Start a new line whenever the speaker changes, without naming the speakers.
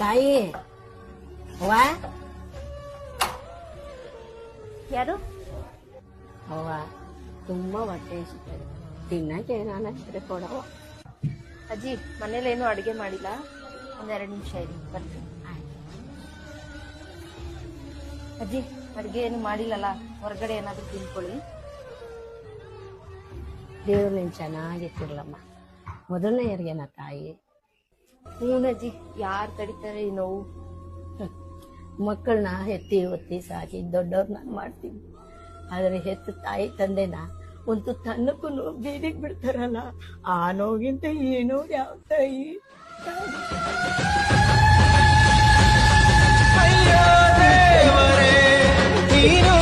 ತಾಯಿ ಅವ್ವ
ಯಾರು?
ಅವ್ವ ತುಂಬಾ ಹೊಟ್ಟೆ ಹಸಿತದೆ, ತಿನ್ನಕ್ಕೆ ಏನಾನ ಇದ್ರೆ ಕೊಡವ.
ಅಜ್ಜಿ ಮನೇಲೇನು ಅಡಿಗೆ ಮಾಡಿಲ್ಲ, ಒಂದೆರಡು ನಿಮಿಷ ಇರಿ ಬರ್ತೀನಿ. ಅಜ್ಜಿ ಅಡಿಗೆ ಏನು ಮಾಡಿಲ್ಲಲ್ಲ, ಹೊರಗಡೆ ಏನಾದ್ರು ತಿನ್ಕೊಳ್ಳಿ.
ದೇವ್ರು ನೀನ್ ಚೆನ್ನಾಗಿತ್ತಿರ್ಲಮ್ಮ, ಮೊದಲನೇ ಯಾರಿಗೇನ ತಾಯಿ.
ಹೂನಜ್ಜಿ, ಯಾರು ತಡಿತಾರೆ ಈ ನೋವು?
ಮಕ್ಕಳನ್ನ ಎತ್ತಿ ಒತ್ತಿ ಸಾಕಿ ದೊಡ್ಡವ್ರನ್ನ ಮಾಡ್ತೀವಿ, ಆದ್ರೆ ಹೆತ್ತ ತಾಯಿ ತಂದೆನ ಒಂದು ತನ್ನಕ್ಕೂ ಬೀದಿಗೆ ಬಿಡ್ತಾರಲ್ಲ, ಆ ನೋವಿಗಿಂತ ಈ ನೋವು ಯಾವ ತಾಯಿ?
ಅಯ್ಯೋ ದೇವರೇ ನೀನು